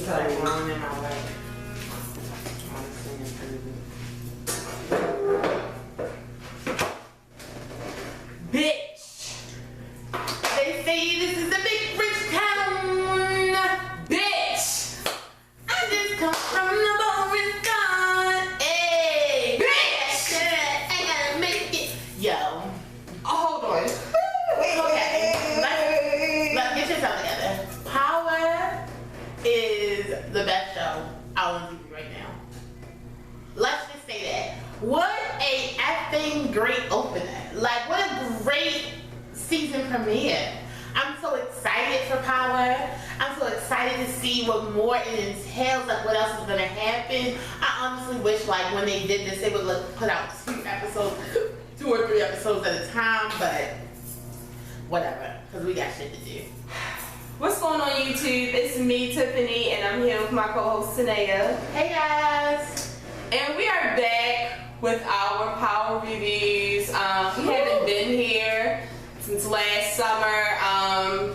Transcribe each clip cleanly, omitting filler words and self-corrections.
colors. Bitch! They say this is a big rich town. Bitch! I just come from the boring sky. Hey! Bitch! I gotta make it. Yo. Oh, hold on. Wait, okay. Let's get yourself together. Power is the best show out on TV right now. Let's just say that. What a effing great opener. Like, what a great season premiere. I'm so excited for Power. I'm so excited to see what more it entails, like what else is gonna happen. I honestly wish like when they did this, they would put out 2 or 3 episodes at a time, but whatever, because we got shit to do. What's going on YouTube? It's me, Tiffany, and I'm here with my co-host Tanea. Hey guys! And we are back with our Power reviews. We haven't been here since last summer.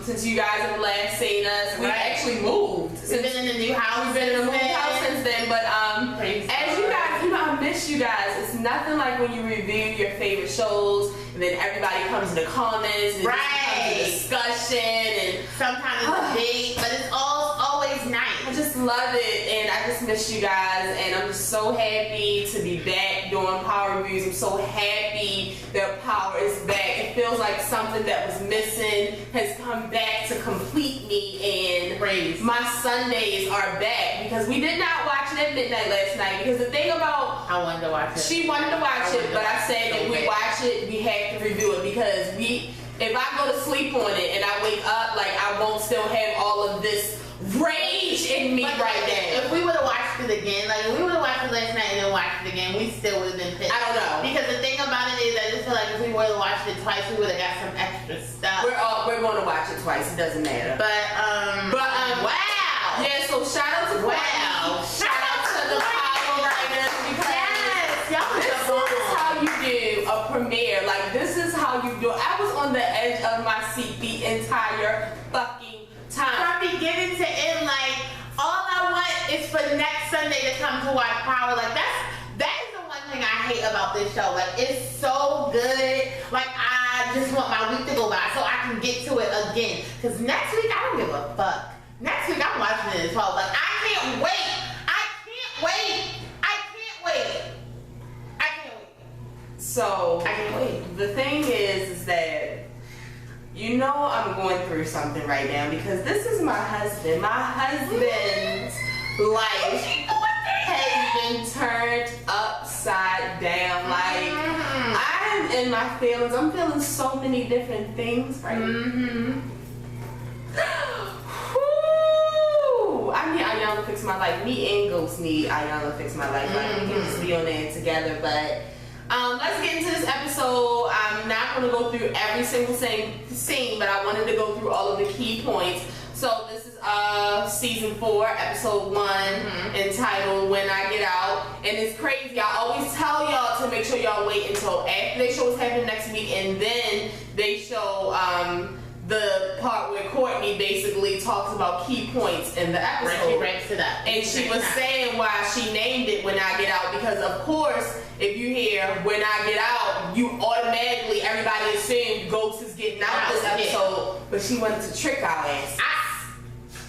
Since you guys have last seen us, we actually moved. We've been in a new house. We've been in a new house since then. But as you guys, I miss you guys. It's nothing like when you review your favorite shows, and then everybody comes in the comments, and comes a discussion, and sometimes it's a debate, but it's always nice. I just love it, and I just miss you guys, and I'm just so happy to be back doing Power reviews. I'm so happy that Power is back. It feels like something that was missing has come back to complete me, and my Sundays are back, because we did not watch it at midnight last night, because the thing about I wanted to watch it. She wanted to watch it, but I said that we watch it, we have to review it, because if I go to sleep on it and I wake up, like, I won't still have all of this rage in me right now. If we would have watched it again, like if we would have watched it last night and then watched it again, we still would have been pissed. I don't know. Because the thing about it is, I just feel like if we would have watched it twice, we would have got some extra stuff. We're going to watch it twice. It doesn't matter. But wow. Yeah. So shout out to Shout out to the Power writers, because this is how you do a premiere. Like, this is how you do it. I was on the edge of my seat the entire fucking time. From beginning to end, like, all I want is for next Sunday to come to watch Power. Like, that is the one thing I hate about this show. Like, it's so good. Like, I just want my week to go by so I can get to it again. Because next week, I don't give a fuck. Next week, I'm watching it as well. Like, I can't wait. I can't wait. So, I can't wait. The thing is that, you know, I'm going through something right now, because this is my husband. My husband's life has been turned upside down. Like, I'm in my feelings. I'm feeling so many different things right now. I need Ayana to fix my life. Me and Ghost need Ayana to fix my life. Like, we can just be on there together, but let's get into this episode. I'm not going to go through every single scene, but I wanted to go through all of the key points. So this is season 4, episode 1, entitled When I Get Out. And it's crazy. I always tell y'all to make sure y'all wait until after they show what's happening next week, and then they show the part where Courtney basically talks about key points in the episode. She breaks it up. And she was saying why she named it When I Get Out, because of course, if you hear When I Get Out, you automatically, everybody assumed Ghost is getting out this episode, but she wanted to trick our ass.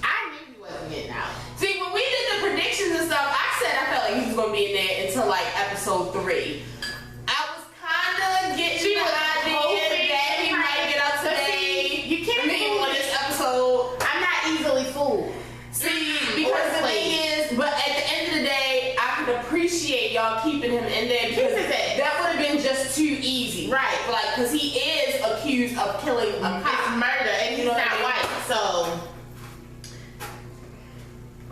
I knew he wasn't getting out. See, when we did the predictions and stuff, I said I felt like he was going to be in there until like episode 3. I was kind of getting the idea that he might get out today. You can't on this episode. I'm not easily fooled. See, because the thing is, but at the end of the day, I can appreciate y'all keeping him in there, because that would have been just too easy. Right. Like, because he is accused of killing a cop. It's murder, and he's not white, so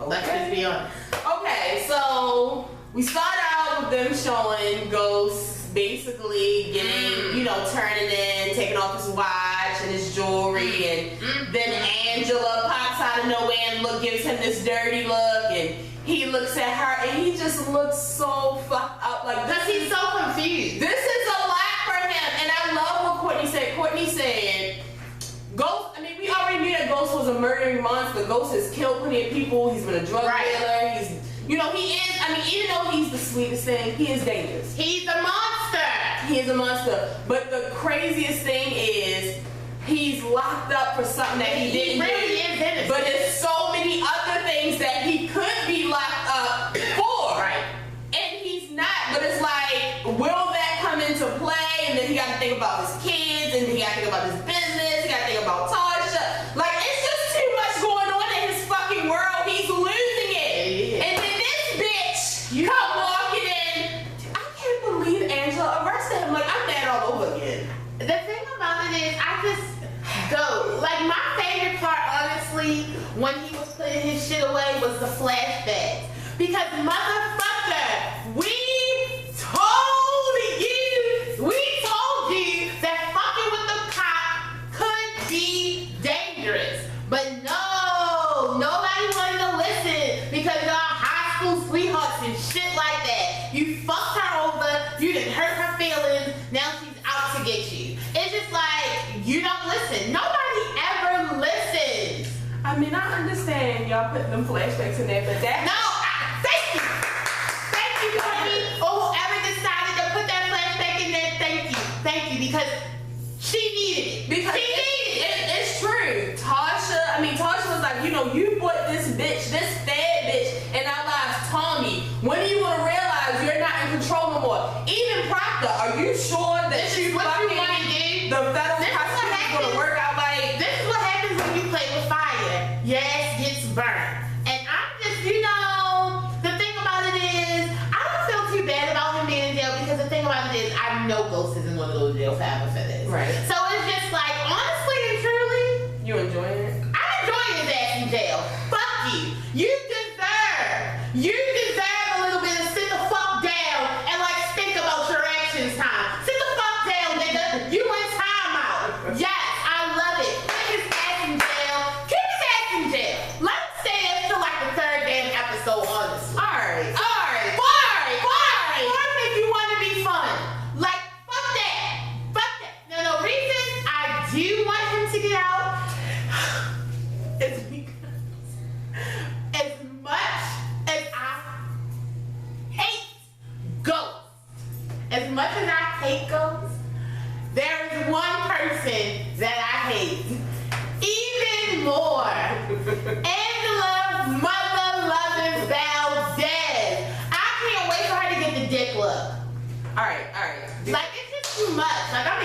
let's just be honest. Okay, so we start out with them showing Ghost basically getting, you know, turning in, taking off his watch and his jewelry, and then Angela pops out of nowhere and gives him this dirty look, and he looks at her and he just looks so fucked up, like, because he's so confused. This is a lot for him, and I love what Courtney said. Courtney said, Ghost, I mean, we already knew that Ghost was a a murdering monster. Ghost has killed plenty of people. He's been a drug dealer. He's, you know, he is. I mean, even though he's the sweetest thing, he is dangerous. He's a monster. He is a monster. But the craziest thing is, he's locked up for something that he didn't do. Really is innocent. But there's so many other things that he could be locked up for. Right. And he's not. But it's like, will that come into play? And then he got to think about his kids, and he got to think about his business, he got to think about Tasha. Like, it's just too much going on in his fucking world. He's losing it. And then this bitch come walking in. I can't believe Angela arrested him. Like, I'm mad all over again. The thing about it is, I just go. Like, my favorite part, honestly, when he was putting his shit away was the flashbacks. Because, motherfucker, we told you that fucking with the cop could be dangerous. But no, nobody wanted to listen because y'all high school sweethearts and shit like that. You fucked her over, you didn't hurt her feelings, now she's out to get you. It's just like, you don't listen. Nobody ever listens. I mean, I understand y'all putting them flashbacks in there, but that... No, thank you. Thank you, Courtney. Or whoever decided to put that flashback in there, thank you. Thank you, because she needed it. Because she needed it. It's true. Tasha was like, you know, you put this bitch, this bad bitch in our lives, Tommy. When are you going to realize you're not in control no more? Even Proctor, are you sure that This is what you want to do? the federal prosecution is going to work out like... This is what happens when you play with fire. Your ass gets burned. And I'm just, you know, the thing about it is, I don't feel too bad about him being in jail because the thing about it is, I know Ghost isn't going to go to jail forever for this. Right. So it's just like, honestly and truly, You enjoying it? I'm enjoying his ass in jail. Fuck you. You deserve a little bit of sit the fuck down and like think about your actions time. Sit the fuck down, nigga. You in time out. Yes, I love it. Put his ass in jail. Keep his ass in jail. Let him stay there till like the third damn episode, honestly. Alright. Or if you want to be fun. Like, fuck that. Fuck that. Now, the reason I do want him to get out is because as much as I hate Ghost, there is one person that I hate even more. Angela mother-loving Valdez. I can't wait for her to get the dick look. Alright. Like, it's just too much. Like, I'm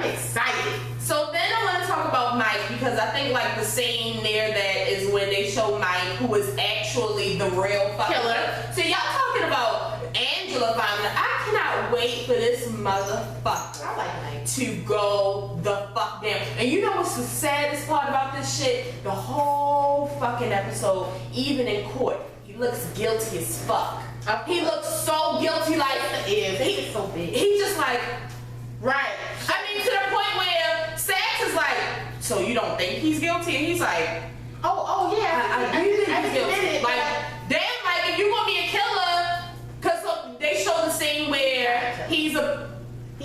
excited. So then I want to talk about Mike, because I think like the scene there that is when they show Mike, who is actually the real fucking Killer. So y'all talking about Angela finally. I cannot wait for this motherfucker I like Mike. to go the fuck down. And you know what's the saddest part about this shit? The whole fucking episode, even in court, he looks guilty as fuck. He looks so guilty, like He's so big. he's just like, Right. I mean, to the point where Sax is like, so you don't think he's guilty? And he's like, Oh yeah. I do think he's guilty. admit it, Like, but- damn, like, if you want me a killer, because they show the scene where he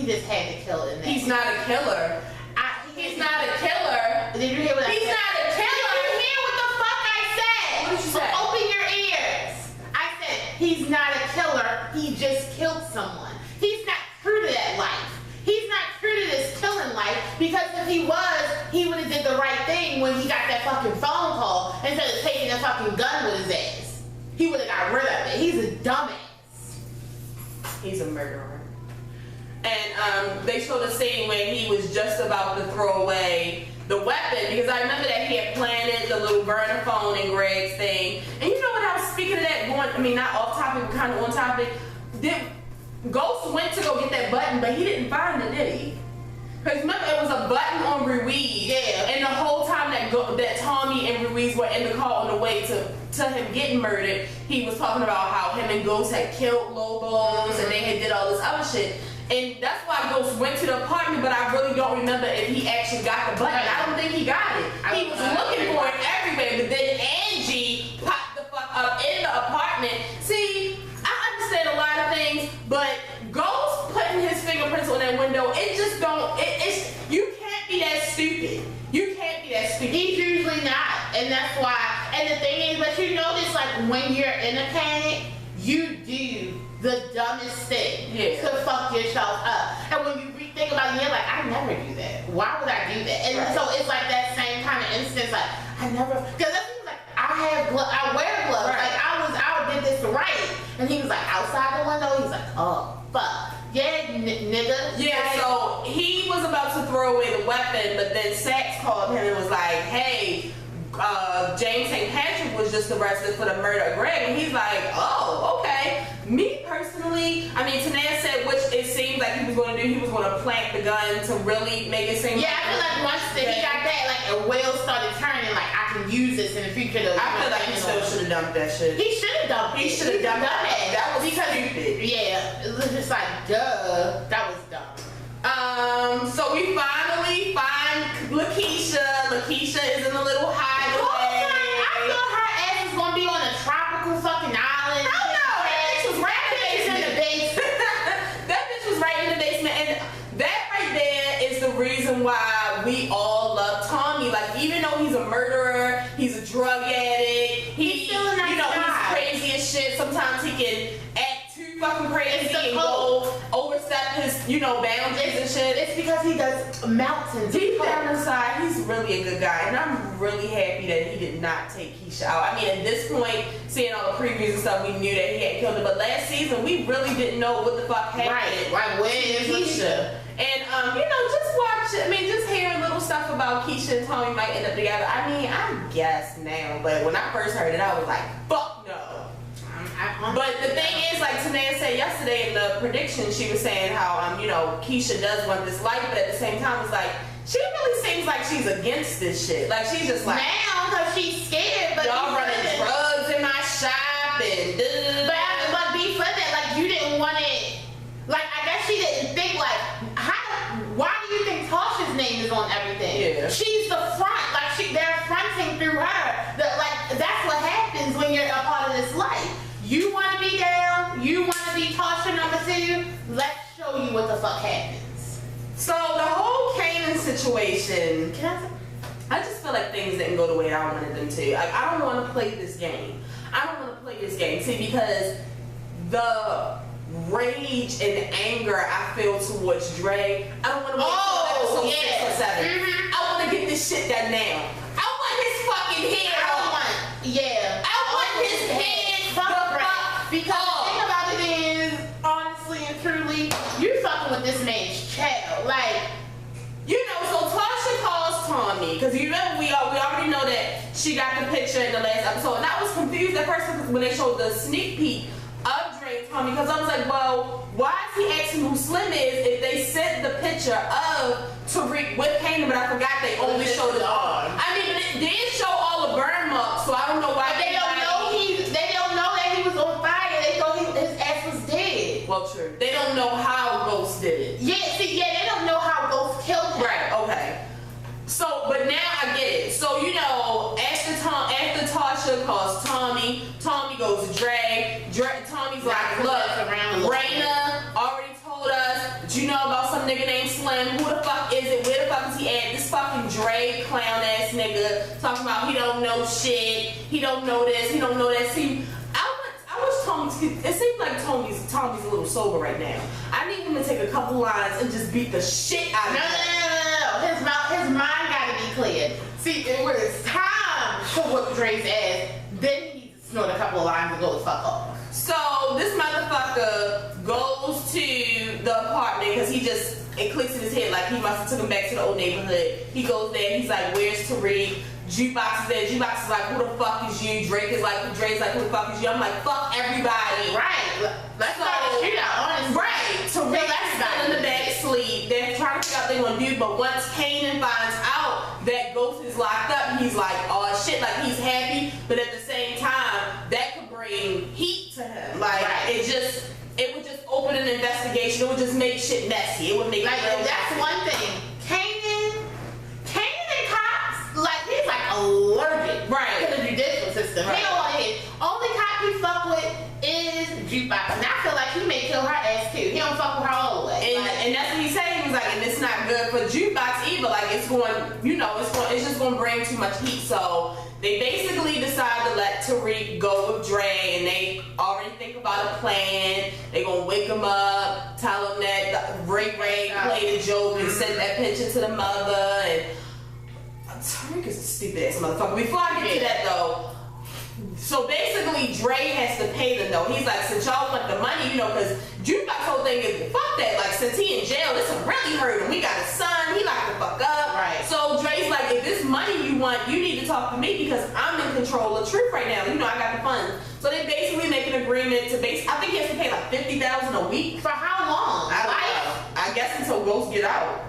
just had to kill it. he's not a killer. He's not a killer. Did you hear what I He's said? not a killer. Did you hear what the fuck I said? What did you say? Open your ears. I said, he's not a killer. He just killed someone. He's not true to that life. He's not true to this killing life, because if he was, he would have did the right thing when he got that fucking phone call instead of taking a fucking gun with his ass. He would have got rid of it. He's a dumbass. He's a murderer. And they showed a scene where he was just about to throw away the weapon, because I remember that he had planted the little burner phone in Greg's thing. And you know what, I was speaking of that, not off topic, but kind of on topic. Ghost went to go get that button, but he didn't find it, did he? Because remember, it was a button on Ruiz. Yeah. And the whole time that Tommy and Ruiz were in the car on the way to him getting murdered, he was talking about how him and Ghost had killed Lobos and they had did all this other shit. And that's why Ghost went to the apartment, but I really don't remember if he actually got the button. I don't think he got it. He was looking for it everywhere, but then Angie popped the fuck up in the apartment. See, I understand a lot of things, but Ghost putting his fingerprints on that window, it just don't, you can't be that stupid. You can't be that stupid. He's usually not. but you notice, like, when you're in a panic, you do the dumbest thing to fuck yourself up. And when you rethink about it, you're like, I never do that. Why would I do that? And so it's like that same kind of instance, like, I never, because that seems like I wear gloves. Like, I did this right. And he was like, outside the window, he's like, oh, fuck. Yeah, nigga. Yeah, like, so he was about to throw away the weapon, but then Sachs called him and was like, hey, James St. Patrick was just arrested for the murder of Greg. And he's like, oh, okay. Me personally, I mean, Tanea said, which it seemed like he was going to do, he was going to plant the gun to really make it seem I feel like once he got that, like, a wheel started turning, like, I can use this in the future. I feel like he still should have dumped that shit. He should have dumped it. He should have dumped that. That was stupid. Yeah, it was just like, duh. That was dumb. So we finally find Lakeisha. Lakeisha is in a little hideaway. I thought her ass was gonna be on a tropical fucking island. Hell no, that bitch was right in the basement. That bitch was right in the basement, and that right there is the reason why we all love Tommy. Like, even though he's a murderer, he's a drug addict, he's still a nice guy. He's crazy as shit. Sometimes he can act too fucking crazy and go overstep his, boundaries and shit. It's because he does mountains. Deep down inside, he's really a good guy, and I'm really happy that he did not take Keisha out. I mean, at this point, seeing all the previews and stuff, we knew that he had killed her. But last season, we really didn't know what the fuck happened. Right. Where is Keisha? And just watch it. I mean, just hearing little stuff about Keisha and Tommy might end up together. I mean, I guess now, but when I first heard it, I was like, fuck no. But the thing is, like Tanea said yesterday in the prediction, she was saying how Keisha does want this life, but at the same time, it's like she really seems like she's against this shit. Like, she's just like, now because she's scared, but y'all running drugs in my shop and but before that, like, you didn't want it. Like, I guess she didn't think, like, why do you think Tasha's name is on everything? Yeah. She's the front. Like, they're fronting through her. That's what happens when you're a part of this life. You want to be down? You want to be Tasha number 2? Let's show you what the fuck happens. So the whole Kanan situation, I just feel like things didn't go the way I wanted them to. Like, I don't want to play this game. See, because the rage and anger I feel towards Dre, I don't want to wait till episode 6 or 7. I want to get this shit done now. I want his fucking head off. I want his head. Because the thing about it is, honestly and truly, you fucking with this man's child. Like, so Tasha calls Tommy, because we already know that she got the picture in the last episode, and I was confused at first when they showed the sneak peek of Dre and Tommy, because I was like, well, why is he asking who Slim is if they sent the picture of Tariq with Kanan, but I forgot they only showed his arm. I mean, but it did show all the burn marks, so I don't know why. But they don't know that he was on fire. They thought his ass was dead. Well, true. They don't know how Ghost did it. They don't know how Ghost killed him. Right. Okay. So, but now I get it. So, after Tasha calls Tommy goes to Dre. Tommy's like, look, Raina already told us that you know about some nigga named Slim. Who the fuck is it? Where the fuck is he at? This fucking Dre clown ass nigga talking about he don't know shit. He don't know this. He don't know that. See, I wish Tommy. It seems like Tommy's a little sober right now. I need him to take a couple lines and just beat the shit out of him. No. His mind gotta be cleared. See, when it's time to whoop Dre's ass, then he needs to snort a couple of lines and go the fuck off. So this motherfucker goes to the apartment because it clicks in his head like he must have took him back to the old neighborhood. He goes there. He's like, "Where's Tariq?" Jukebox is there. Jukebox is like, "Who the fuck is you?" Dre's like, "Who the fuck is you?" I'm like, "Fuck everybody." Right. Let's start the shit out, honestly. Right. Tariq is still in the back sleep. They're trying to figure out what they're gonna do, but once Kanan finds out that Ghost is locked up, he's like, "Oh shit!" Like, he's happy, but at the same time, that could bring heat to him. Like, it would just open an investigation. It would just make shit messy. It would make that's one thing. Kanan and cops, like, he's like allergic to the judicial system. He don't want to hit. Only cop he fuck with is Jukebox, and I feel like he may kill her ass too. He don't fuck with her all the way. And that's what he's saying. He's like, and it's not good for Jukebox either. Like, it's going, it's just going to bring too much heat. So they basically decide to let Tariq go with Dre, and they already think about a plan. They gonna wake him up, tell him that Ray played a joke and sent that pension to the mother. And Tariq is a stupid ass motherfucker. Before I get to that though, so basically Dre has to pay them though. He's like, since y'all want the money, you know, because Jukebox whole thing is fuck that. Like, since he in jail, this will really hurt him. We got a son, he locked the fuck up. Right. So Dre's like, if this money you want, you need to talk to me because I'm in control of truth right now. You know, I got the funds. So they basically make an agreement to I think he has to pay like $50,000 a week. For how long? I don't know. I guess until Ghost get out.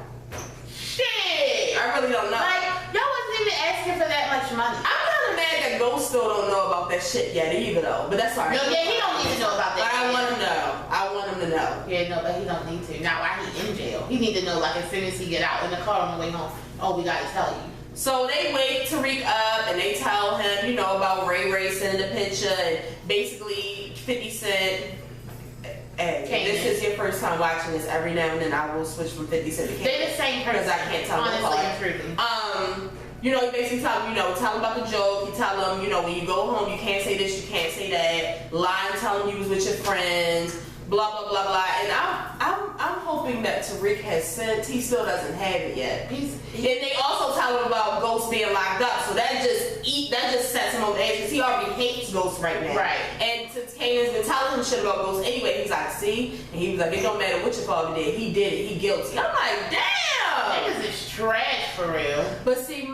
Shit. I really don't know. Like, y'all wasn't even asking for that much money. I'm kind of mad that Ghost still don't know about that shit yet either though. But that's alright. No, yeah, he don't need to know about that. But I want him to know. I want him to know. Yeah, no, but he don't need to. Not while he in jail. He need to know like as soon as he get out in the car on the way home. Oh, we gotta tell you. So they wake Tariq up and they tell him, you know, about Ray sending the picture and basically 50 Cent. Hey, this is your first time watching this. Every now and then I will switch from 50 Cent to Kanye. They're the same person. Because I can't tell them apart. Honestly and truly. You know, he basically tell him, you know, tell him about the joke. He tell him, you know, when you go home, you can't say this, you can't say that. Lie and tell him you was with your friends. Blah blah blah blah. And I'm hoping that Tariq has sent. He still doesn't have it yet. And they also tell him about Ghost being locked up. So that just sets him on the edge because he already hates Ghost right now. Right. And since Kanan's been telling him shit about Ghost anyway, he's like, see? And he was like, it don't matter what your father did. He did it. He guilty. I'm like, damn. Niggas is trash for real. But see,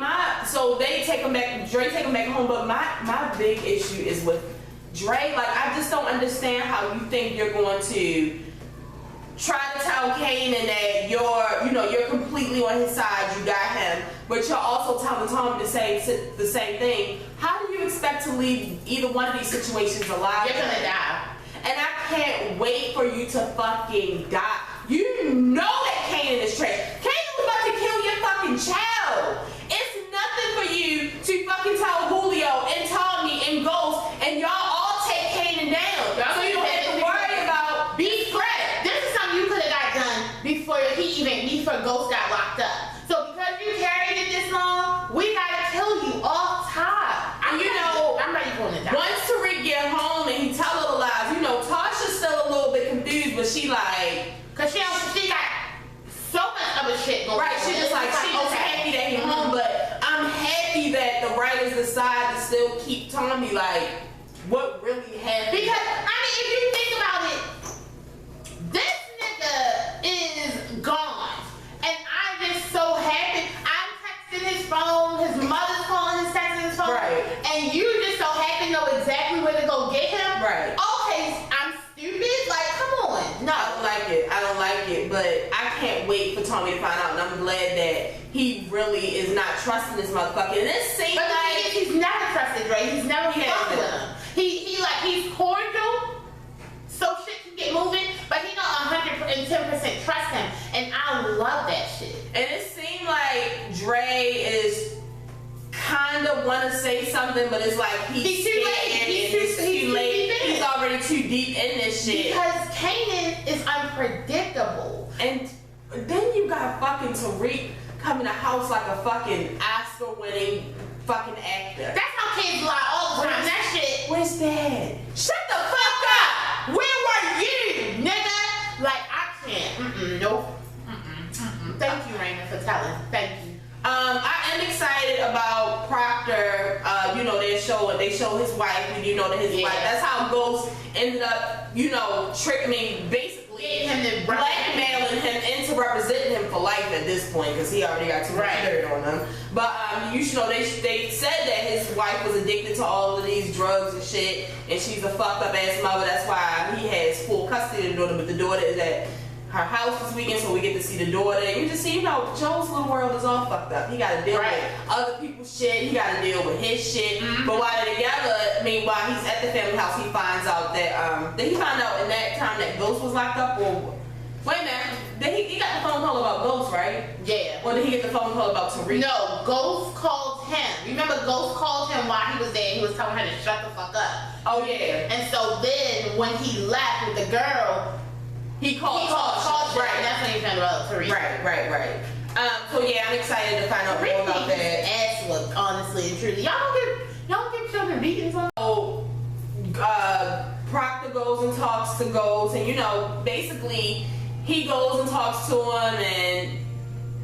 so they take him back. Dre take him back home. But my big issue is with Dre. Like, I just don't understand how you think you're going to try to tell Kanan that you're completely on his side, you got him, but you're also telling Tommy the same thing. How do you expect to leave either one of these situations alive? You're gonna die. And I can't wait for you to fucking die. You know that Kanan is trash. Kanan was about to kill your fucking child. It's nothing for you to fucking tell Julio and Tommy and Ghost and y'all all take Kanan down. So you don't have to worry about be threat. This is something you could have got done before Ghost got locked up. So because you carried it this long, we gotta kill you off top. I'm ready for him to die. Once Tariq get home and he tell little lies, you know, Tasha's still a little bit confused, but she like, cause she got so much other shit going on. Right, she's just happy that he's home, but I'm happy that the writers decide to still keep Tommy like, what really happened? Because, I mean, if you think about it, this nigga is gone. And I'm just so happy. I'm texting his phone, his mother's calling, his texting his phone. Right. And you just so happy know exactly where to go get him. Right. Okay, I'm stupid. Like, come on. No. I don't like it, but I can't wait for Tommy to find out, and I'm glad that he really is not trusting this motherfucker. And it seems but like he's never trusted Dre. He's never fucked with him. He's cordial, so shit can get moving, but he don't 110% trust him, and I love that shit. And it seemed like Dre is kind of want to say something, but it's like he's too late. He's too late. He's already too deep in this shit. Because Kanan is unpredictable. And then you got fucking Tariq come in the house like a fucking Oscar-winning fucking actor. That's how kids lie all the time. That shit. Where's Dad? Shut the fuck up! Where were you, nigga? Like, I can't. Nope. Thank you, Raymond, for telling. Thank you. I am excited about Proctor. They show his wife. You know that his wife. That's how Ghost ended up. Basically getting him to blackmailing him into representing him for life at this point because he already got too much dirt on him. But they said that his wife was addicted to all of these drugs and shit, and she's a fucked up ass mother. That's why he has full custody of the daughter. But the daughter is at her house this weekend, so we get to see the daughter. And you just see, Joe's little world is all fucked up. He got to deal with other people's shit. He got to deal with his shit. But while they're together, while he's at the family house, he finds out that he found out in that time that Ghost was locked up. Or wait a minute, he got the phone call about Ghost, right? Yeah. Or did he get the phone call about Tariq? No, Ghost called him. Remember, Ghost called him while he was there. He was telling her to shut the fuck up. Oh yeah. And so then when he left with the girl. He called right. That's when he found out Tariq. Right. So yeah, I'm excited to find out more about that. Ass whooped, honestly and truly. Y'all don't get children beatings on. So Proctor goes and talks to Ghost, and you know, basically he goes and talks to him, and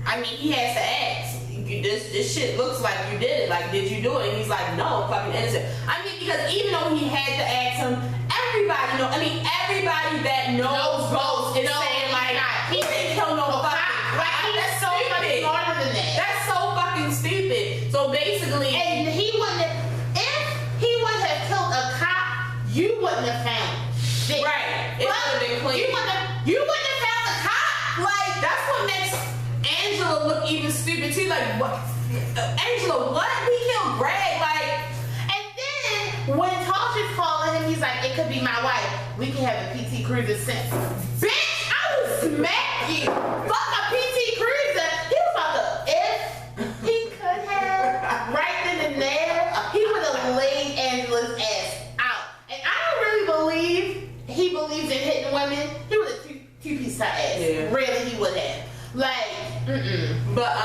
I mean, he has to ask, this shit looks like you did it, like, did you do it? And he's like, no, I'm fucking innocent. I mean, because even though he had to ask him, everybody that knows Ghost is saying like, he didn't kill no fucking, like, that's so fucking smarter than that. That's so fucking stupid. So basically, and he wouldn't have, if he would have killed a cop, you wouldn't have found shit. Right. It would have been clean. You wouldn't have found the cop. Like, that's what makes Angela look even stupid too. Like, what? Angela, what? We killed Greg. Like, and then when Tasha's calling him, he's like, it could be my wife. We can have a PT Cruiser sent. Bitch, I would smack you. Fuck a PT Cruiser. He was about to, if he could have, right then and there, he would have laid Angela's ass out. And I don't really believe he believes in hitting women. He would have two-piece her ass. Yeah. Really, he would have. Like, But,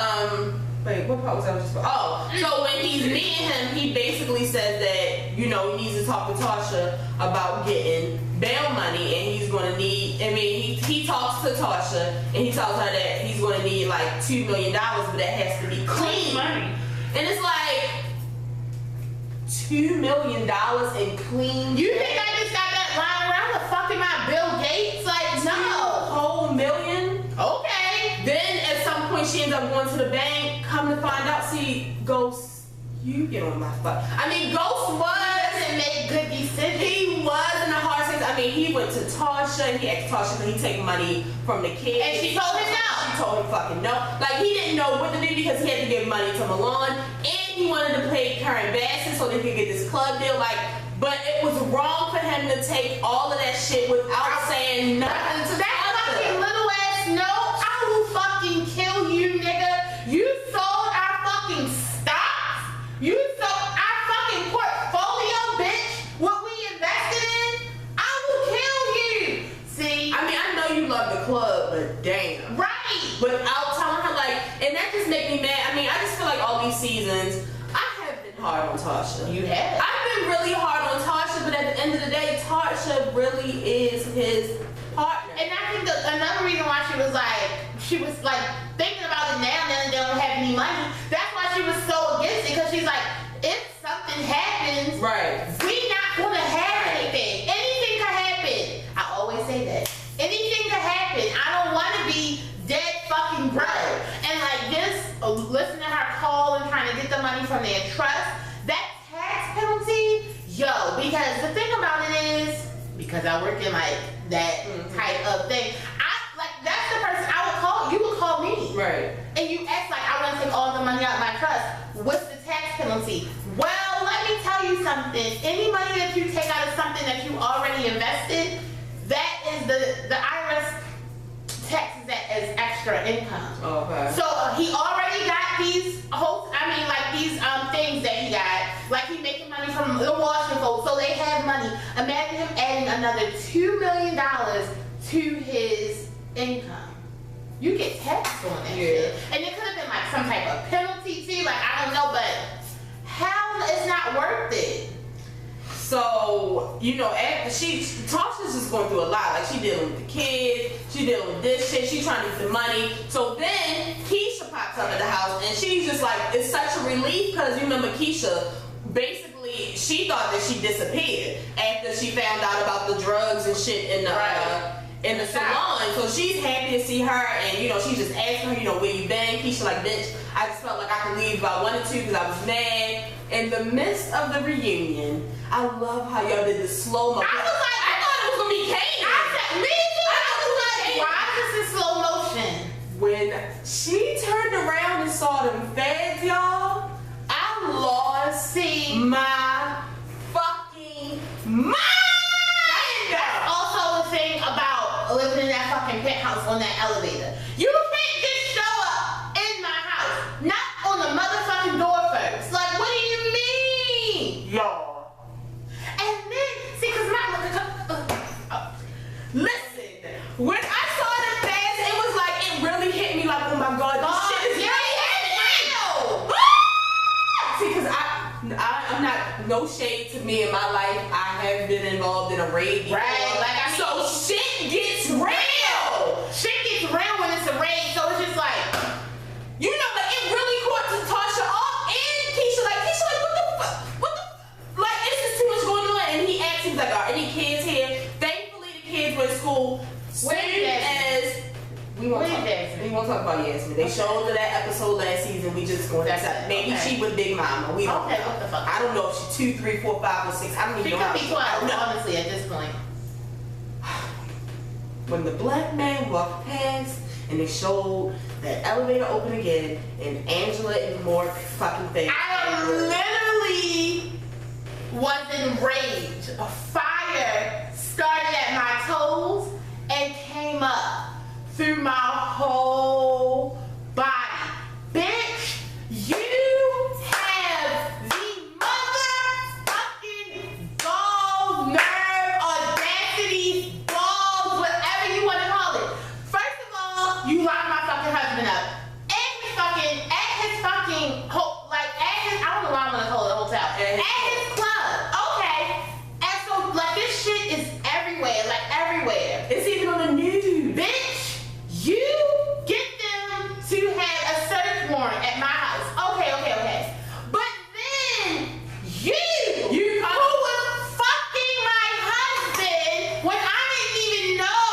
wait, what part was I just for? Oh, so when he's meeting him, he basically says that, you know, he needs to talk to Tasha about getting bail money, and he's going to need, I mean, he talks to Tasha, and he tells her that he's going to need like $2 million, but that has to be clean money. And it's like, $2 million in clean. You think I just got that lying around the fucking my Bill Gates? Like, no. Whole million? Okay. Then at some point she ends up going to the bank. Come to find out, see, Ghost, you get on my fuck. I mean, Ghost doesn't make good decisions. He was in a hard sense. I mean, he went to Tasha and he asked Tasha could he take money from the kids. And she told him no. She told him fucking no. Like, he didn't know what to do because he had to give money to Milan, and he wanted to pay Karen Bassett so they could get this club deal. Like, but it was wrong for him to take all of that shit without saying nothing to that fucking little ass no. I will fucking kill you, nigga. You sold our fucking stocks. You sold our fucking portfolio, bitch. What we invested in. I will kill you. See? I mean, I know you love the club, but damn. Right. Without telling her, like, and that just make me mad. I mean, I just feel like all these seasons, I have been hard on Tasha. You have. I've been really hard on Tasha, but at the end of the day, Tasha really is his partner. And I think another reason why she was like thinking about it now and they don't have any money. That's why she was so against it, because she's like, if something happens, right, we not gonna have anything. Anything could happen. I always say that. Anything could happen. I don't want to be dead fucking broke. And like this, listen to her call and trying to get the money from their trust. That tax penalty, yo. Because the thing about it is, because I work in like that type of thing, that's the person I would call. You would call me, right? And you ask like, I want to take all the money out of my trust. What's the tax penalty? Well, let me tell you something. Any money that you take out of something that you already invested, that is the IRS taxes that as extra income. Okay. So he already got these these things that he got. Like he making money from the washing folks, so they have money. Imagine him adding another $2 million to his income. You get taxed on that shit. And it could have been like some type of penalty too, like I don't know, but hell, it's not worth it. So, you know, after Tasha's just going through a lot. Like, she dealing with the kids, she dealing with this shit, she trying to get the money. So then, Keisha pops up at the house, and she's just like, it's such a relief, because you remember Keisha, basically, she thought that she disappeared after she found out about the drugs and shit in the salon. So she's happy to see her, and, you know, she's just asking her, you know, where you been? Keisha like, bitch, I just felt like I could leave if I wanted to, because I was mad. In the midst of the reunion, I love how y'all did the slow-mo. I was like, I thought it was going to be Katie. I said, me too. I was like, why is this in slow motion? When she turned around and saw them feds, y'all, I lost my fucking mind. That's also the thing about living in that fucking penthouse on that elevator. You can't just show up in my house, not on the motherfucking door first. Like, what do you mean? Y'all. And then, see, because listen, when I saw the feds, it was like, it really hit me like, oh my God, this shit is really happening. See, because I'm not, no shade to me in my life. I have been involved in a raid before. Right. Like, I mean, so shit gets real. Shit gets real when it's a raid. So it's just like, you know, like it really caught Tasha off and Keisha. Like what the fuck? Like it's just too much going on. And he asked, he's like, are any kids here? Thankfully, the kids were in school. We won't talk about Yasmin. They showed that episode last season. We just going to accept. Maybe she was Big Mama. We don't know. What the fuck? I don't know if she 2, 3, 4, 5, or 6. I don't even know. She could be 12, honestly, at this point. When the black man walked past and they showed that elevator open again and Angela and Mork fucking thing. I literally was enraged. A fire started at my toes and came up through my whole body. Bitch, you have the motherfucking balls, nerve, audacity, balls, whatever you want to call it. First of all, you locked my fucking husband up. I don't know why I'm gonna call it a hotel. At his club. Okay. And so, like, this shit is everywhere. Like, everywhere. It's even on the news. Bitch, you get them to have a search warrant at my house. Okay. But then, you who was fucking my husband when I didn't even know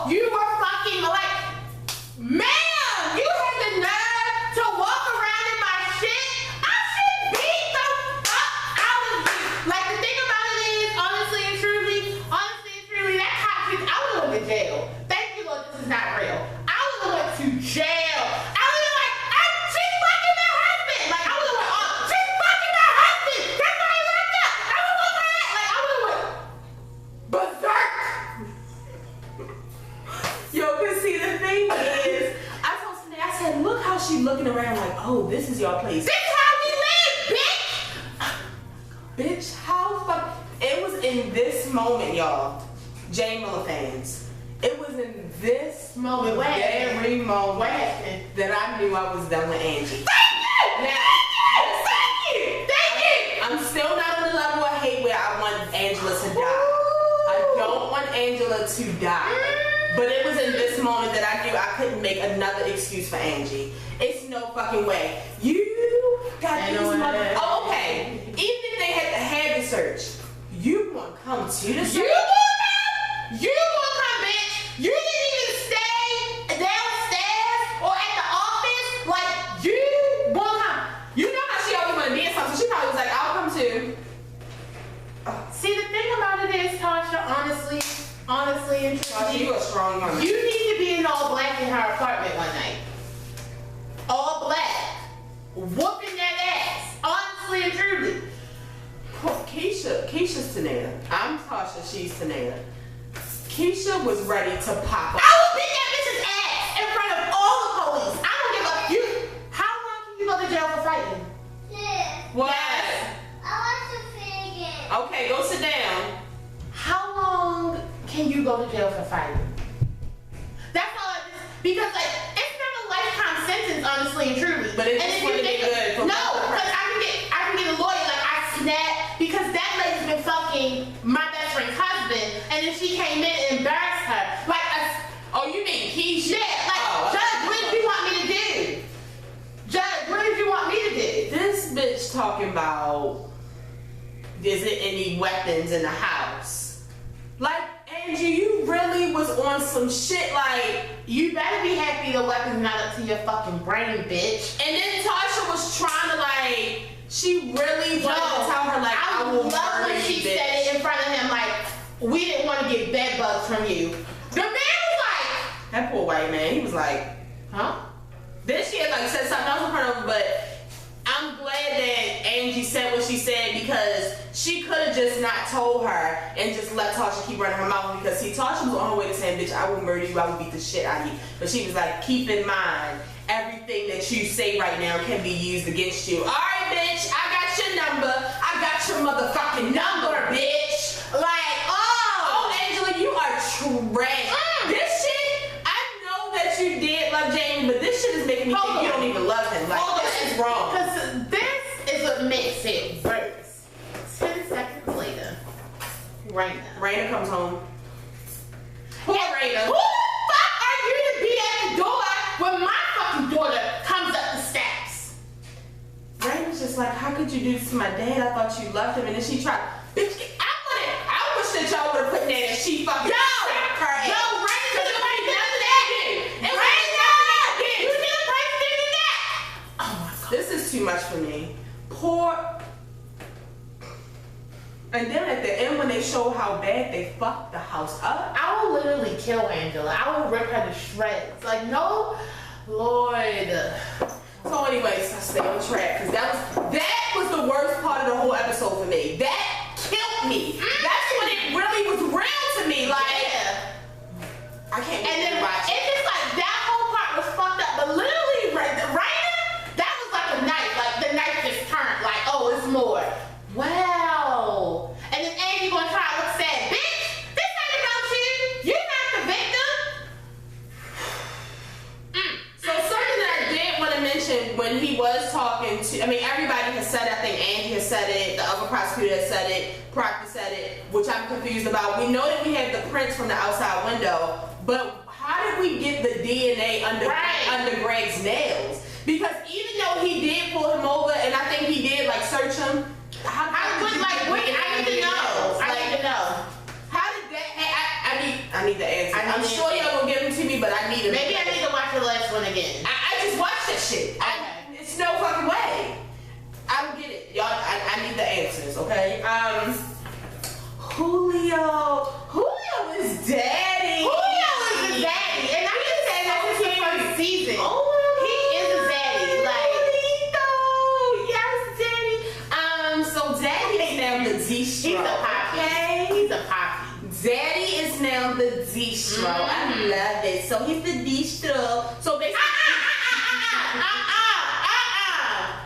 you were fucking, like, ma'am, you had the nerve to walk around in my shit. I should beat the fuck out of you. Like, the thing about it is, honestly and truly, that cop shit, I would have went to jail. Thank you, Lord, this is not real. I would have went to jail. I would have like, she's fucking my husband. Like, I would have went, she's fucking my husband. That's why he locked up. I would have went, like, I would have went berserk. Yo, cause see the thing is, I told Sine, I said, look how she looking around like, oh, this is your place. This is how we live, bitch. Bitch, how fuck? It was in this moment, y'all. Jane Miller fans. It was in this Moment, very moment what happened? that I knew I was done with Angie. Thank you. I'm still not on the level of hate where I want Angela to die. I don't want Angela to die. But it was in this moment that I knew I couldn't make another excuse for Angie. It's no fucking way. You got these mother. Oh, okay. Even if they had the search, you want to come to the search. You will come, bitch. You didn't even stay downstairs or at the office. Like, you will come. You know how she always want to be in something. So she probably was like, I'll come too. See, the thing about it is, Tasha, honestly and truly, you a strong woman. you need to be in all black in her apartment one night. All black. Whooping that ass. Honestly and truly. Keisha's Tanea. I'm Tasha, she's Tanea. Keisha was ready to pop up. I will beat that bitch's ass in front of all the police. I don't give a you. How long can you go to jail for fighting? What? I want to play again. Okay, go sit down. How long can you go to jail for fighting? That's all it is. Because, like, it's not a lifetime sentence, honestly and truly. But it's and just if you gonna be think good for no, because I can get a lawyer. Like, I snap because that lady's been fucking my best friend's husband, and then she came in and embarrassed her. Like, Oh, you mean Keisha? yeah, like, Judge, what did you want me to do? Judge, what did you want me to do? This bitch talking about, is it any weapons in the house? Like, Angie, you really was on some shit like, You better be happy the weapon's not up to your fucking brain, bitch. and then Tasha was trying to like, she really wanted to tell her like, I will love murder when you, she bitch. said it in front of him, like, we didn't want to get bed bugs from you. The man was like, That poor white man, he was like, huh? then she had like said something else in front of him, but I'm glad that Angie said what she said because she could have just not told her and just let Tasha keep running her mouth because see, Tasha was on her way to saying, bitch, I will murder you, I will beat the shit out of you. But she was like, keep in mind, everything that you say right now can be used against you. Alright, bitch, I got your number. I got your motherfucking number, bitch. Like, oh Angela, you are trash. This shit, I know that you did love Jamie, but this shit is making me think you don't even love him. Like, this is wrong. Because this is what makes it worse. 10 seconds later. Raina comes home. Poor Raina. Who the fuck are you to be at the door when my fucking daughter comes up the steps? Raina's just like, how could you do this to my dad? I thought you loved him. And then she tried, bitch, I wish that y'all would have put that and she fucking slapped her ass. Yo, Raina could have played none of that. Raina! You should have played none of that. Oh my God. This is too much for me. Poor. And then at the end when they show how bad they fucked the house up. I will literally kill Angela. I will rip her to shreds. Like, no, Lord. So anyways, I stay on track because that was the worst part of the whole episode for me. That killed me. That's when it really was real to me. Like, I can't. And then it's just like that whole part was fucked up. But literally, Raina, that was like a knife. Like the knife just turned. Like, oh, it's more. Wow. And then Angie gonna try to look sad. Bitch, this ain't about you. You're not the victim. So something that I did want to mention when he was talking to, I mean, everybody has said it. I think Angie has said it. The other prosecutor has said it. Proctor said it, which I'm confused about. We know that we have the prints from the outside window, but how did we get the DNA under Greg's nails? Because even though he did pull him over, and I think he did like search him. I need to know. I need to know. How did that? I need the answer. I'm the sure y'all gonna give them to me, but I need it. Maybe I need to watch the last one again. I just watched that shit. It's no fucking way. I don't get it, y'all. I need the answers, okay? Julio is daddy. Julio is the daddy, and I can say that this is the first season. He is a daddy. Like, yes, daddy. So daddy is now the distro. He's a poppy. Okay? He's a poppy. Daddy is now the distro. I love it. So he's the distro. So basically,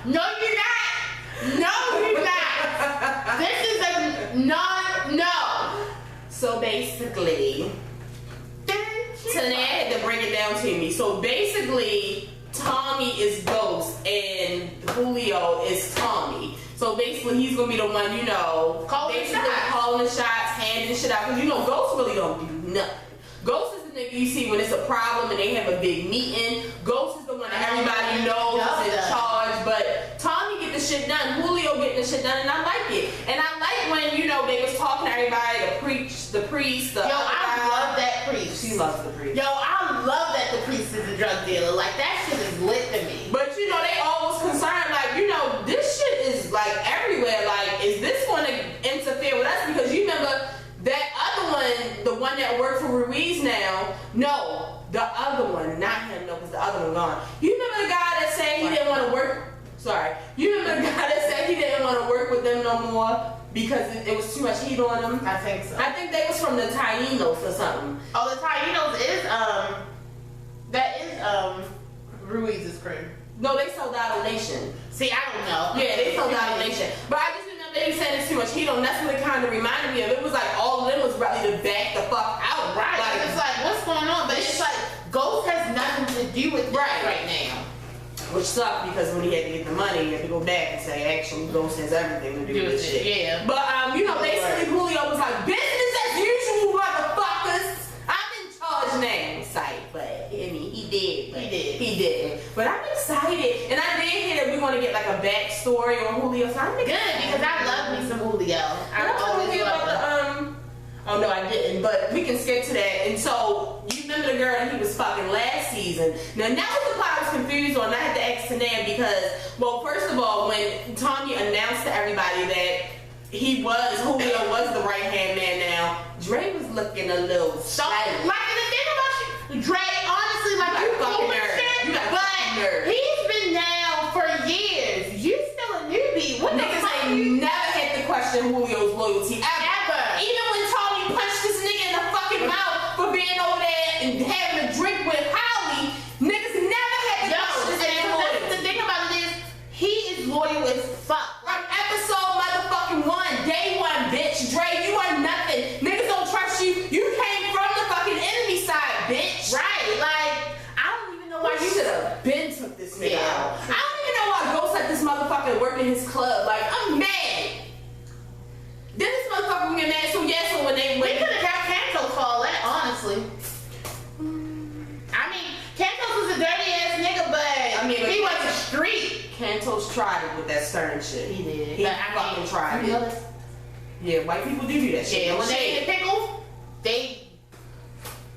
no, you're not. No, you're not. This is a no. So basically, today I had to break it down to me. So basically, Tommy is Ghost and Julio is Tommy. So basically, he's gonna be the one, you know, calling the shots, handing shit out. Because you know, Ghost really don't do nothing. Ghost is the nigga you see when it's a problem and they have a big meeting. Ghost is the one that everybody knows is in charge. But Tommy get the shit done. Julio getting the shit done, and I like it. And I like when, you know, they was talking to everybody, the priest, Yo, I love that priest. She loves the priest. Yo, I love that the priest is a drug dealer. Like, that shit is lit to me. But, you know, they always concerned, like, you know, this shit is, like, everywhere. Like, is this going to interfere with us? Because you remember that other one, the one that worked for Ruiz now, no, the other one, not him, no, because the other one gone. You remember the guy that said he didn't want to work, you remember the guy that said he didn't want to work with them no more because it was too much heat on them? I think so. I think they was from the Tainos or something. Oh, the Tainos is, Ruiz's crew. No, they sold out of Nation. See, I don't know. Yeah, they sold out of Nation. But I just remember they said it's too much heat on them. That's what it kind of reminded me of. It was like all of them was ready to back the fuck out. Right. Like, it's like, what's going on? But it's like, Ghost has nothing to do with this right now. Which sucked because when he had to get the money, he had to go back and say, actually, Ghost has everything to do with this shit. Yeah. But, you know, basically Julio was like, business as usual, motherfuckers. I'm in charge now. Sight, but, I mean, he did. But I'm excited. And I did hear that we want to get like a backstory on Julio. So I'm good, because I love me some Julio. I always love the, oh no, I didn't, but we can skip to that. And so, you remember the girl that he was fucking last season. Now, that was the part I was confused on. I had to ask Tanan because, well, first of all, when Tommy announced to everybody that Julio was the right-hand man now, Dre was looking a little slight. Like, and the thing about you, Dre, honestly, like, you fucking nerd. But he's been down for years. You still a newbie. What the fuck? Niggas ain't never had to question Julio's loyalty ever. Even when Tommy punched this nigga in the fucking mouth for being over there and having a drink with Holly, niggas never had to question this nigga loyalty. The thing about it is, he is loyal as fuck. From episode motherfucking 1, day 1, bitch. Dre, you are nothing. Niggas don't trust you. You came from the fucking enemy side, bitch. Right, like, I don't even know why you should have been took this nigga out. I don't even know why Ghost let this motherfucker work in his club. Like, I'm mad. Then this motherfucker will get mad. So yeah, so Cantos tried it with that Stern shit. He did. He fucking tried it. Yeah, white people do that shit. Yeah, when they eat pickles, they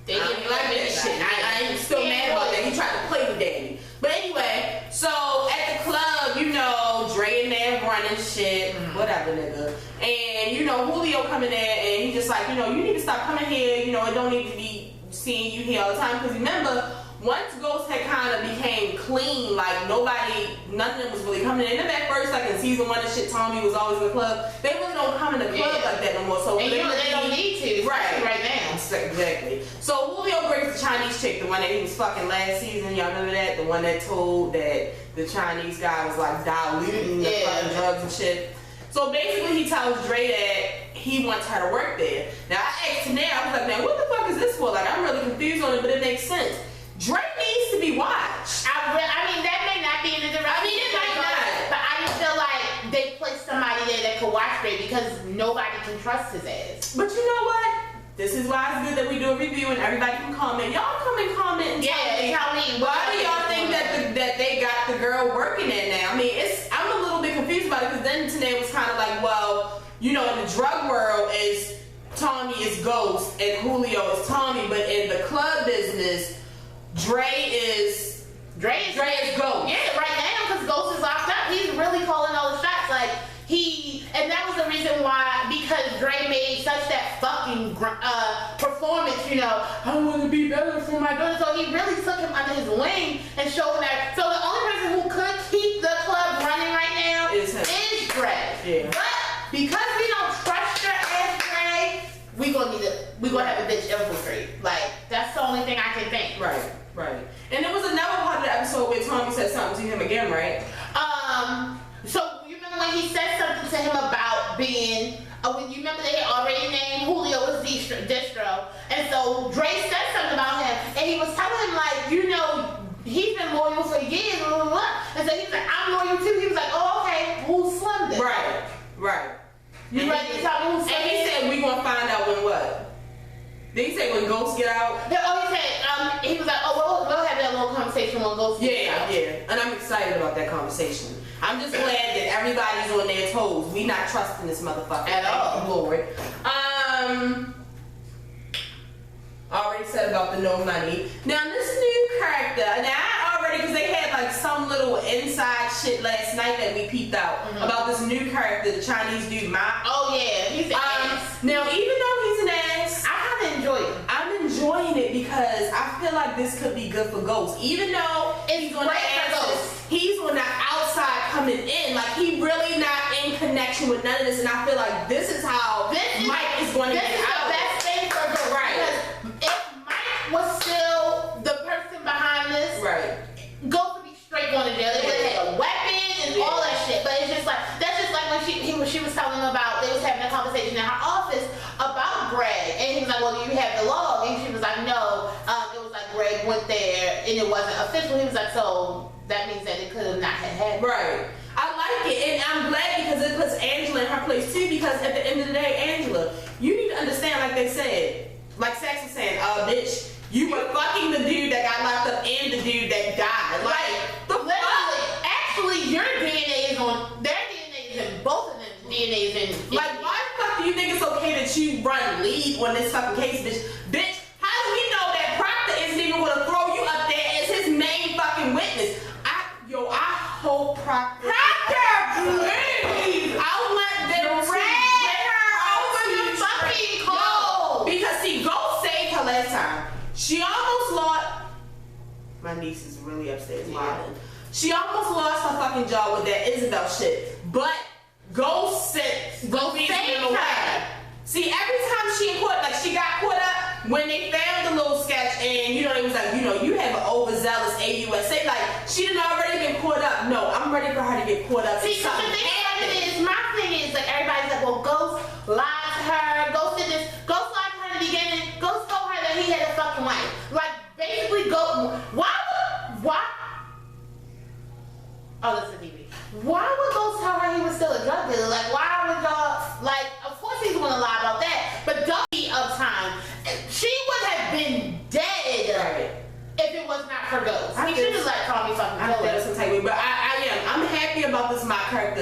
I ain't like that shit. I ain't still mad about that. He tried to play with Daddy. But anyway, so at the club, you know, Dre and them running shit, whatever, nigga. And, you know, Julio coming there and he just like, you know, you need to stop coming here. You know, it don't need to be seeing you here all the time. Because remember, once Ghost had kind of became clean, like none of them was really coming in. And at first, like in season 1 and shit, Tommy was always in the club. They really don't come in the club like that no more. So and you know they don't need to, right now. Exactly. So Julio brings the Chinese chick, the one that he was fucking last season. Y'all remember that? The one that told that the Chinese guy was like diluting the fucking drugs and shit. So basically, he tells Dre that he wants her to work there. Now I asked him there, I was like, man, what the fuck is this for? Like, I'm really confused on it, but it makes sense. Dre needs to be watched. I mean, that may not be in the direction. I mean, it might not. But I just feel like they placed somebody there that could watch Dre because nobody can trust his ass. But you know what? This is why it's good that we do a review and everybody can comment. Y'all come and comment and tell me why do y'all think that they got the girl working there now? I mean, I'm a little bit confused about it because then today was kind of like, well, you know, in the drug world is Tommy is Ghost and Julio is Tommy, but in the club business, Dre is Ghost. Yeah, right now because Ghost is locked up, he's really calling all the shots. Like and that was the reason why, because Dre made such that fucking performance. You know, I want to be better for my daughter. So he really took him under his wing and showed him that. So the only person who could keep the club running right now is Dre. Yeah. But because we don't trust your ass, Dre, we gonna have a bitch infiltrate. Like that's the only thing I can think. Right. And there was another part of the episode where Tommy said something to him again, right? So you remember when he said something to him about being, when you remember they had already named Julio as Distro, and so Dre said something about him, and he was telling him like, you know, he's been loyal for years, blah, blah, blah. And so he's like, I'm loyal too. He was like, oh, okay, who's Slim then? Right. You ready to tell me who's Slim? And he said, we gonna find out when what? Did he say when Ghost get out? He said, he was like, oh, we'll have that little conversation when Ghost get out. Yeah. And I'm excited about that conversation. I'm just glad that everybody's on their toes. We not trusting this motherfucker. At all. Lord. Already said about the no money. Now this new character, because they had like some little inside shit last night that we peeped out about this new character, the Chinese dude, Oh yeah, he's an ass. Now even though he's an ass, I kind of enjoy it. I'm enjoying it because I feel like this could be good for Ghost. Even though he's on the outside coming in, like he really not in connection with none of this, and I feel like this is how Mike is going to get out. This is the best thing for Ghost. Right. Because if Mike was still the person behind this, Ghost would be straight going to jail. They would have had a weapon and all that shit. But it's just like, that's just like when she was telling him about, they was having a conversation in her office about Greg. And he was like, well, do you have the log? And she was like, no. It was like Greg went there and it wasn't official. He was like, so that means that it could have not happened. Right. I like it, and I'm glad because it puts Angela in her place too, because at the end of the day, Angela, you need to understand, like they said, like Sax was saying, bitch, you were fucking the dude that got locked up and the dude that died. Like, actually, your DNA is on, their DNA is in both of them. DNA is in. Like, why the fuck do you think it's okay that you run lead on this fucking case, bitch? Bitch, how do we know that Proctor isn't even going to throw you up there as his main fucking witness? I hope Proctor, please! I want them to get her over the fucking cold. Because see, Ghost saved her last time. She almost lost. My niece is really upstairs modeling. She almost lost her fucking job with that Isabel shit. But Ghost saved her. See, every time she got caught up when they found the little sketch, and it was like, you have an overzealous AUSA. Like, she done already been caught up. No, I'm ready for her to get caught up. See, the thing about it is, my thing is, like, everybody's like, well, Ghost lied to her. Ghost did this. Ghost lied to her in the beginning. Ghost told her that he had a fucking wife. Like, basically, why? Oh, listen, TV. Why would Ghost tell her he was still a drug dealer? Like, why would y'all, like, of course he's gonna lie about that, but don't be of time. She would have been dead if it was not for Ghost. He should have call me fucking killer. But I'm happy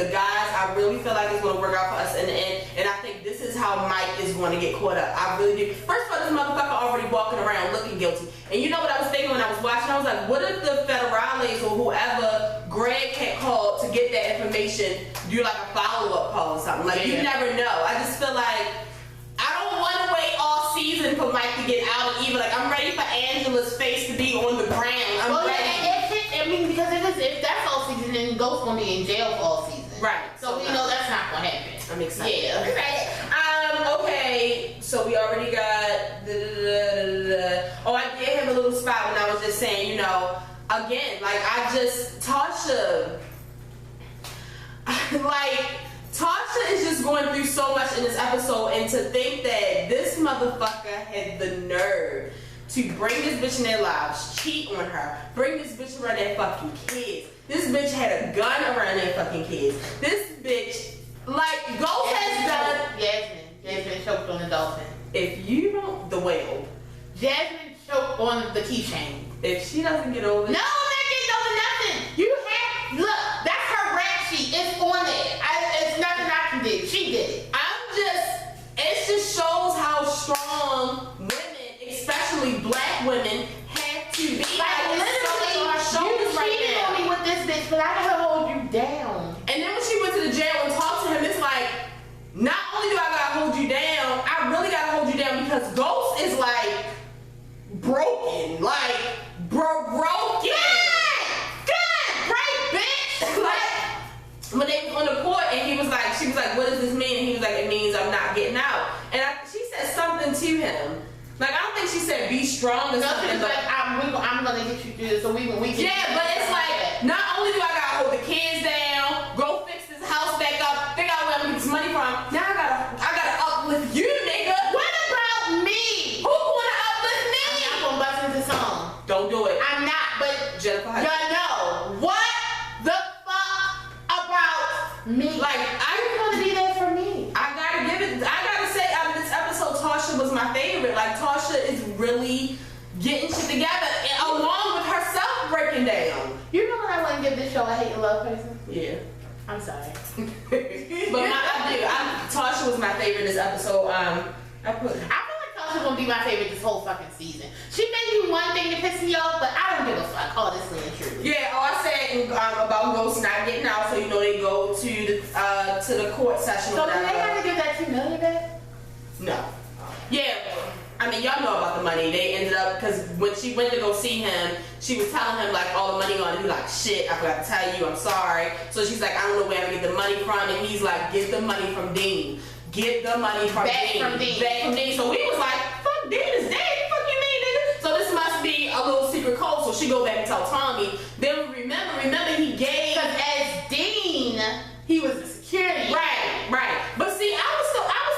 the guys, I really feel like it's going to work out for us in the end. And I think this is how Mike is going to get caught up. I really do. First of all, this motherfucker already walking around looking guilty. And you know what I was thinking when I was watching? I was like, what if the federales or whoever Greg had called to get that information do like a follow-up call or something? Like, you never know. I just feel like I don't want to wait all season for Mike to get out of evil. Like, I'm ready for Angela's face to be on the ground. I'm ready. I mean, because if that's all season, then Ghost gonna be in jail for all season. Right. So we know that's not gonna happen. I'm excited. Yeah. Okay. So we already got. Oh, I gave him a little spot when I was just saying, you know, again, like Tasha, like. Tasha is just going through so much in this episode, and to think that this motherfucker had the nerve to bring this bitch in their lives, cheat on her, bring this bitch around their fucking kids. This bitch had a gun around their fucking kids. This bitch, like, Ghost has done. Jasmine choked on the dolphin. If you don't, the whale. Jasmine choked on the keychain. If she doesn't get over. No, that gets over nothing. You have, look, that's her rap sheet. It's on there. It's nothing I can do. She did it. It just shows how strong women, especially black women, have to be. Like literally, you cheated on me with this bitch, but I gotta hold you down. And then when she went to the jail and talked to him, it's like, not only do I gotta hold you down, I really gotta hold you down because Ghost is like broken, like broken. Good, right, bitch. Like when they was on the court and she was like, what does this mean? And he was like, it means I'm not getting out. And she said something to him. Like, I don't think she said be strong or something. But like, I'm gonna get you through this, so we can. Yeah, but it's like, not only do I gotta hold the kids down, go fix this house back up, figure out where I'm gonna get this money from. Now I gotta uplift you, nigga. What about me? Who wanna uplift me? I'm not gonna bust into song. Don't do it. I'm not, but Jennifer Hudson. y'all know what the fuck about me? Like, I'm gonna be there for me. I gotta say, out of this episode, Tasha was my favorite. Like, Tasha is really getting shit together, and along with herself breaking down. You know when I wouldn't give this show a hate and love person? Yeah. I'm sorry. But Tasha was my favorite this episode. I feel like Tasha's gonna be my favorite this whole fucking season. She may do one thing to piss me off, but I don't give a fuck, honestly and truly. Yeah, I said about Ghost not getting out, so you know they go to the court session. So do they have to give that $2 million back? No. Yeah, I mean, y'all know about the money. They ended up, because when she went to go see him, she was telling him like all the money on it. He's like, shit, I forgot to tell you, I'm sorry. So she's like, I don't know where I'm gonna get the money from, and he's like, get the money from Dean. Get the money from Dean. Back from Dean. So we was like, fuck, Dean is dead. Fuck you mean, nigga? So this must be a little secret code. So she go back and tell Tommy. Then we remember he gave. Because as Dean, he was the security. Right. But see, I was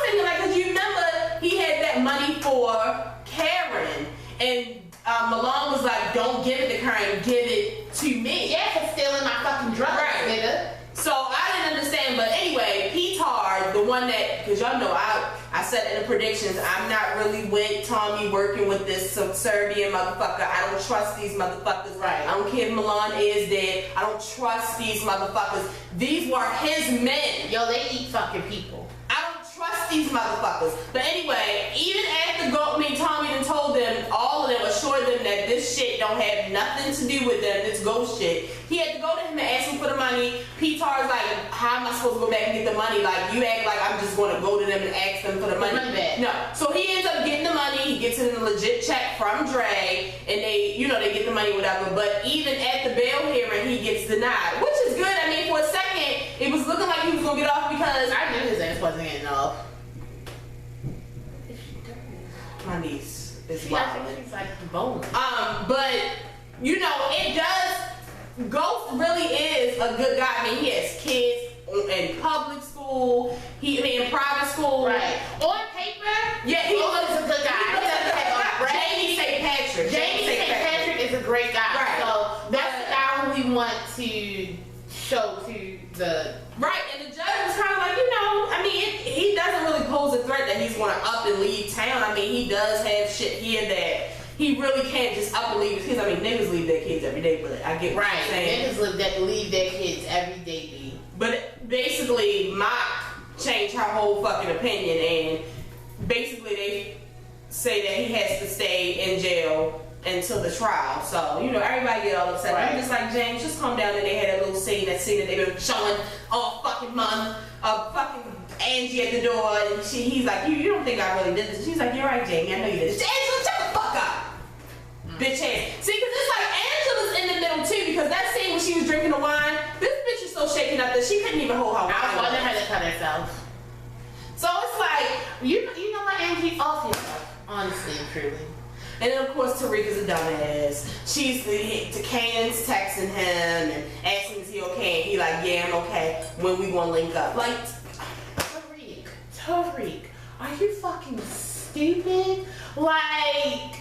thinking like, cause you remember he had that money for Karen, and Malone was like, don't give it to Karen, give it to me. Yeah, for stealing my fucking drugs, nigga. So I didn't understand, but anyway, P-Tard, the one that, because y'all know I said in the predictions, I'm not really with Tommy working with this subservient motherfucker. I don't trust these motherfuckers. Right. I don't care if Milan is dead. I don't trust these motherfuckers. These were his men. Yo, they eat fucking people. I don't trust these motherfuckers. But anyway, even after Tommy done told them, all of them assured them that this shit don't have nothing to do with them, this ghost shit. He had to go to him and ask him for the money. P-Tar's like, how am I supposed to go back and get the money? Like, you act like I'm just going to go to them and ask them for the money. No. So he ends up getting the money. He gets a legit check from Dre, and they get the money, whatever. But even at the bail hearing, he gets denied, which is good. I mean, for a second, it was looking like he was going to get off because I knew his ass wasn't getting off. My niece is wild. wild. She's like bone. But it does. Ghost really is a good guy. I mean, he has kids in public school. In private school. Right. On paper, yeah, he was a good guy. Jamie St. Patrick. Jamie St. Patrick is a great guy. Right. So that's the guy who we want to show to the. Right, and the judge was kind of like, he doesn't really pose a threat that he's going to up and leave town. I mean, he does have shit here that he really can't just up and leave his kids. I mean, niggas leave their kids every day, but I get what you're saying. Niggas leave their kids every day, But basically Mock changed her whole fucking opinion, and basically they say that he has to stay in jail until the trial. So, you know, everybody get all upset. Right. I'm just like, James, just calm down. And they had a little scene that they've been showing all fucking month of fucking Angie at the door, and he's like, you don't think I really did this? She's like, you're right, Jamie, I know you did this. Angela, shut the fuck up, bitch ass. See, because it's like Angela's in the middle too, because that scene when she was drinking the wine, this bitch is so shaken up that she couldn't even hold her wine. I wanted her to cut herself. So it's like, you know what, Angie, off yourself, honestly and truly. and then of course Tariq is a dumbass. Kane's texting him and asking is he okay, and he like, yeah, I'm okay. When we gonna link up? Like, Tariq, are you fucking stupid? Like,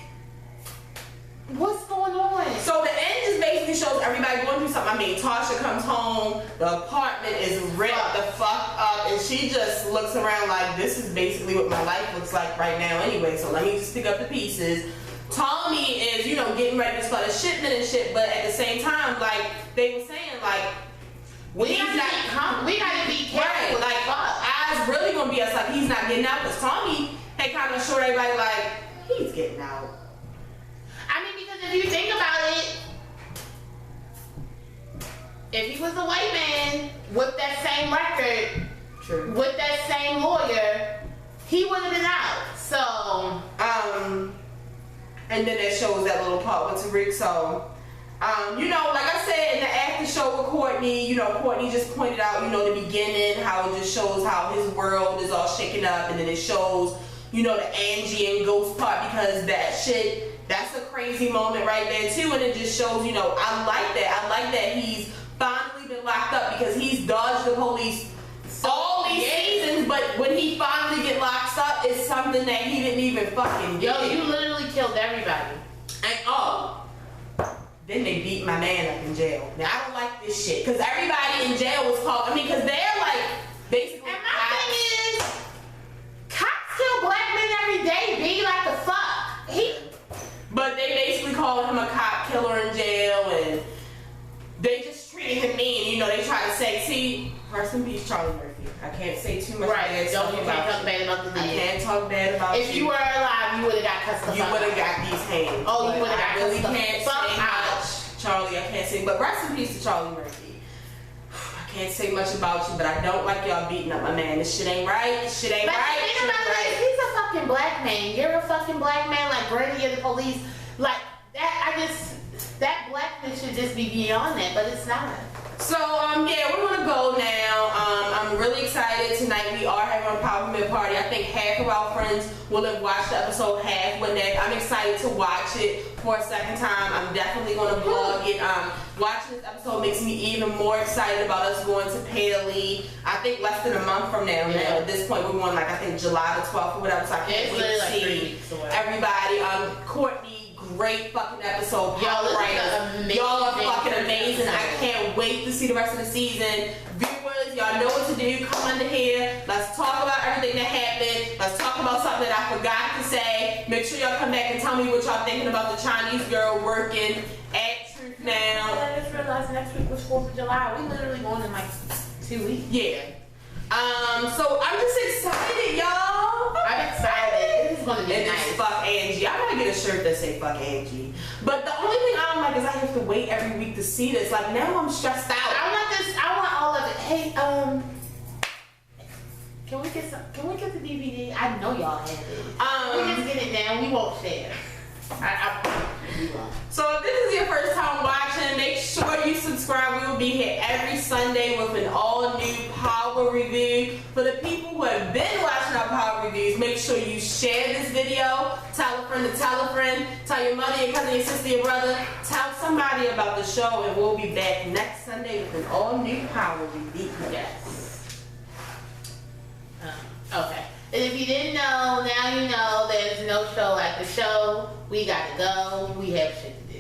what's going on? so the end just basically shows everybody going through something. I mean, Tasha comes home, the apartment is ripped the fuck up, and she just looks around like, this is basically what my life looks like right now anyway, so let me just pick up the pieces. Tommy is, you know, getting ready to start a shipment and shit, but at the same time, like, they were saying, like, we gotta be careful. right, like, eyes really gonna be us, like, he's not getting out, because Tommy had kind of showed everybody, like, he's getting out. I mean, because if you think about it, if he was a white man with that same record, True. with that same lawyer, he would have been out. So, and then that shows that little part with Tariq. So, you know, like I said in the after show with Courtney, you know, Courtney just pointed out, you know, the beginning, how it just shows how his world is all shaken up, and then it shows, you know, the Angie and Ghost part, because that shit, that's a crazy moment right there too, and it just shows, you know, I like that he's finally been locked up, because he's dodged the police all these seasons, but when he finally get locked up, it's something that he didn't even fucking do. yo, you literally killed everybody. And then they beat my man up in jail. Now I don't like this shit, because everybody in jail was called, I mean, because they're like, basically, And my thing is, cops kill black men every day, be like the fuck. but they basically called him a cop killer in jail, and they just treated him mean. You know, they try to say, see, rest in peace, Charlie Murphy. I can't say too much bad Right, stuff don't you about can't talk you. bad about the I man. can't talk bad about you. If you were alive, you would have got cussed the You fuck would have out. got these hands. Oh, you But would have got I really cussed the can't fuck say out. much, Charlie. I can't say, but rest in peace to Charlie Murphy. I can't say much about you, but I don't like y'all beating up my man. This shit ain't right. This shit ain't But right. the This thing shit about ain't it is, right. he's a fucking black man. You're a fucking black man, like Brady of the police. Like, that blackness should just be beyond that, but it's not. So, yeah, we're gonna go now. I'm really excited tonight. We are having a power mid party. I think half of our friends will have watched the episode, half wouldn't have. I'm excited to watch it for a second time. I'm definitely gonna vlog it. Watching this episode makes me even more excited about us going to Paley. I think less than a month from now. Yeah. Now at this point, we're going like I think July the 12th or whatever. So I can't It's wait to literally like 3 see weeks away. everybody. Courtney. Great fucking episode. Y'all, this is Writers. amazing. Y'all are fucking amazing. I can't wait to see the rest of the season. Viewers, y'all know what to do. Come under here. Let's talk about everything that happened. Let's talk about something that I forgot to say. Make sure y'all come back and tell me what y'all thinking about the Chinese girl working at Truth Now. I just realized next week was 4th of July. We literally going in like 2 weeks. Yeah. So I'm just excited, y'all. I'm excited. This is gonna be And nice. just fuck Angie. I gotta get a shirt that say fuck Angie. But the only thing I don't like is I have to wait every week to see this. Like now I'm stressed out. I want all of it. Hey, can we get the DVD? I know y'all have it. We just get it down. We won't share. I we won't. So if this is your first time watching, make sure you subscribe. We will be here every Sunday with an all-new Power review. For the people who have been watching our Power reviews, make sure you share this video. Tell a friend to tell a friend. Tell your mother, your cousin, your sister, your brother. Tell somebody about the show, and we'll be back next Sunday with an all-new Power review. Yes. Okay. And if you didn't know, now you know there's no show like the show. We gotta go. We have shit to do.